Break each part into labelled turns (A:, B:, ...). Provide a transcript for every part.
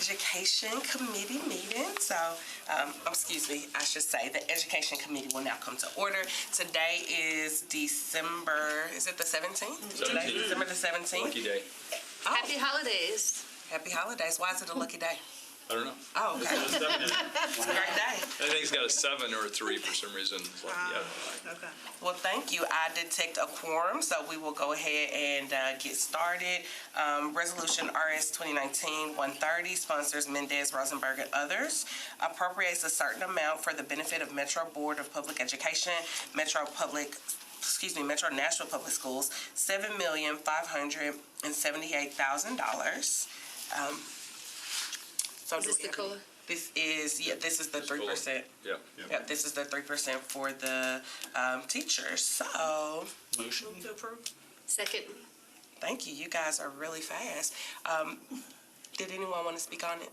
A: Education Committee meeting. So, excuse me, I should say the Education Committee will now come to order. Today is December, is it the 17th? Today is December the 17th.
B: Lucky day.
A: Oh,
C: Happy holidays.
A: happy holidays. Why is it a lucky day?
B: I don't know.
A: Oh, okay. It's a great day.
B: I think it's got a 7 or a 3 for some reason. It's like, yeah.
D: Okay.
A: Well, thank you. I detect a quorum, so we will go ahead and get started. Resolution RS 2019-130 sponsors Mendez, Rosenberg, and others. Appropriates a certain amount for the benefit of Metro Board of Public Education, Metro Nashville Public Schools, $7,578,000. So
C: Is this the COLA?
A: This is the 3%.
B: Yeah.
A: Yep, this is the 3% for the teachers. So,
D: Motion to approve?
C: Second.
A: thank you. You guys are really fast. Did anyone want to speak on it?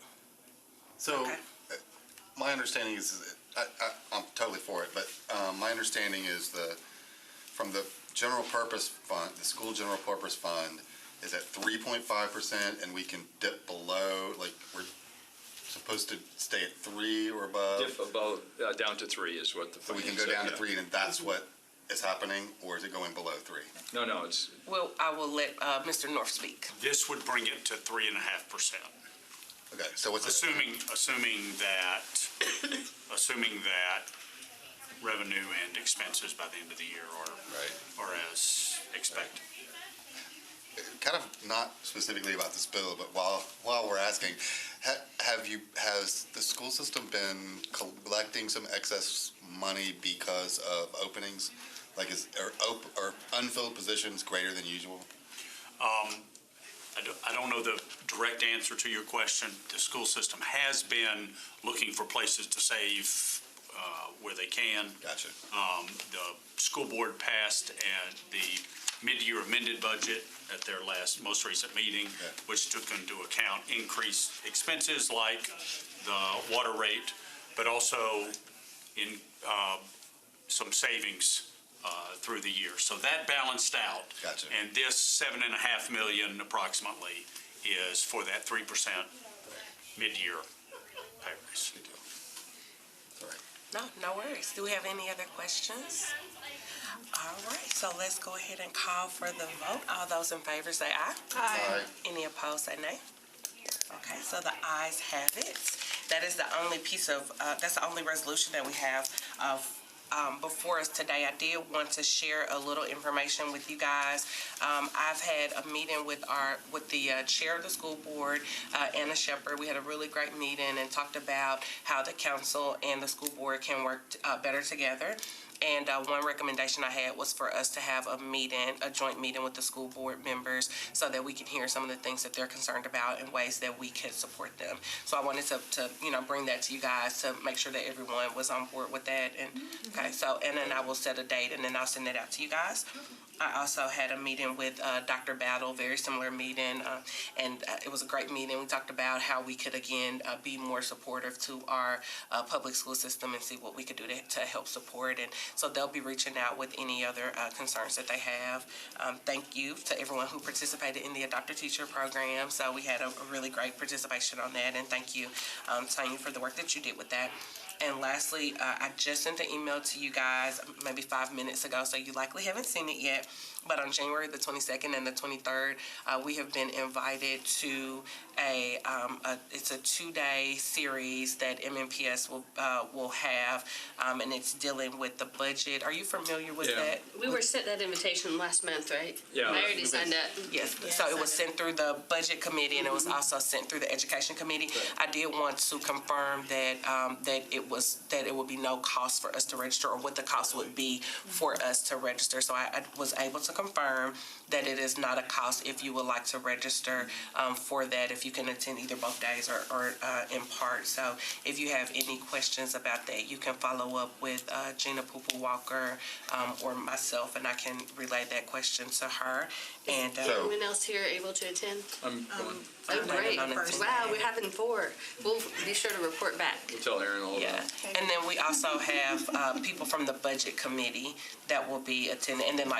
E: So,
A: Okay.
E: my understanding is, I'm totally for it, but my understanding is from the general purpose fund, the school general purpose fund is at 3.5%, and we can dip below, like we're supposed to stay at 3 or above.
B: Dip about down to 3 is what the.
E: So we can go down to 3, and that's what is happening, or is it going below 3?
B: No, it's.
A: Well, I will let Mr. North speak.
F: This would bring it to 3.5%.
E: Okay, so what's it?
F: Assuming that revenue and expenses by the end of the year are as expected.
E: Kind of not specifically about this bill, but while we're asking, has the school system been collecting some excess money because of openings? Like, are unfilled positions greater than usual?
F: I don't know the direct answer to your question. The school system has been looking for places to save where they can.
E: Gotcha.
F: The school board passed the mid-year amended budget at their most recent meeting, which took into account increased expenses like the water rate, but also in some savings through the year. So that balanced out.
E: Gotcha.
F: And this $7.5 million approximately is for that 3% mid-year pay raise.
E: Good deal. All right.
A: No worries. Do we have any other questions? All right, so let's go ahead and call for the vote. All those in favor say aye.
E: Aye.
A: Any opposed say nay. Okay, so the ayes have it. That is the only that's the only resolution that we have before us today. I did want to share a little information with you guys. I've had a meeting with the chair of the school board, Anna Shepard. We had a really great meeting and talked about how the council and the school board can work better together. And one recommendation I had was for us to have a joint meeting with the school board members so that we can hear some of the things that they're concerned about and ways that we can support them. So I wanted to bring that to you guys to make sure that everyone was on board with that. And okay, so and then I will set a date and then I'll send it out to you guys. I also had a meeting with Dr. Battle, very similar meeting, and it was a great meeting. We talked about how we could, again, be more supportive to our public school system and see what we could do to help support. And so they'll be reaching out with any other concerns that they have. Thank you to everyone who participated in the Adopt a Teacher program. So we had a really great participation on that, and thank you, Tanya, for the work that you did with that. And lastly, I just sent an email to you guys maybe 5 minutes ago, so you likely haven't seen it yet. But on January the 22nd and the 23rd, we have been invited to it's a 2-day series that MNPS will have, and it's dealing with the budget. Are you familiar with that?
C: We were sent that invitation last month, right?
B: Yeah.
C: I already signed up.
A: Yes, so it was sent through the budget committee, and it was also sent through the education committee. I did want to confirm that it would be no cost for us to register, or what the cost would be for us to register. So I was able to confirm that it is not a cost if you would like to register for that, if you can attend either both days or in part. So if you have any questions about that, you can follow up with Gina Poople-Walker or myself, and I can relay that question to her. And
C: Is anyone else here able to attend?
B: I'm going.
C: Oh, great.
A: on it today.
C: Wow, we're having 4. We'll be sure to report back.
B: We'll tell Aaron all
A: yeah,
B: about.
A: and then we also have people from the budget committee that will be attending, and then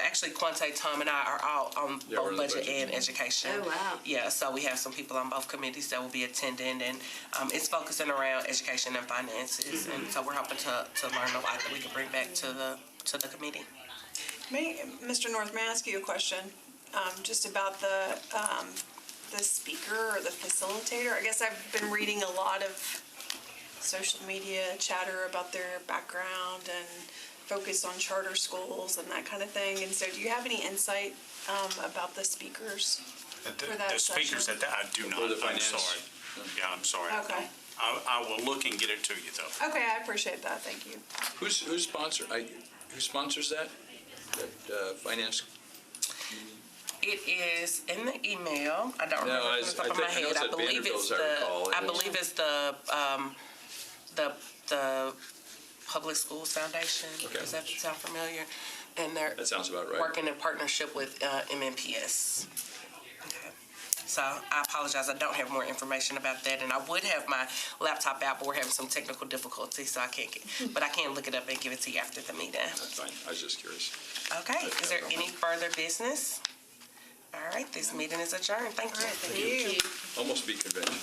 A: actually, Quante, Tom, and I are all on
B: Yeah, we're
A: both
B: on the
A: budget
B: budget
A: and education.
C: Oh, wow.
A: Yeah, so we have some people on both committees that will be attending, and it's focusing around education and finances, and so we're hoping to learn a lot that we can bring back to the committee.
D: Mr. North, may I ask you a question? Just about the speaker or the facilitator? I guess I've been reading a lot of social media chatter about their background and focus on charter schools and that kind of thing. And so do you have any insight about the speakers for that
F: The speakers
D: session?
F: that I do not,
B: For the
F: I'm
B: finance.
F: sorry. Yeah, I'm sorry. I
D: Okay.
F: don't. I will look and get it to you, though.
D: Okay, I appreciate that. Thank you.
B: Who sponsors that? That finance?
A: It is in the email. I don't
B: No,
A: remember
B: I
A: off the top of my
B: know
A: head.
B: it's
A: I
B: at
A: believe it's
B: Vanderbilt's, I recall.
A: I believe it's the Public Schools Foundation.
B: Okay.
A: Does that sound familiar? And they're
B: That sounds about right.
A: working in partnership with MNPS. Okay. So I apologize. I don't have more information about that, and I would have my laptop out, but we're having some technical difficulties, so I can't get. But I can look it up and give it to you after the meeting.
B: That's fine. I was just curious.
A: Okay. Is there any further business? All right. This meeting is adjourned. Thank you.
D: Thank you.
B: Almost be convention.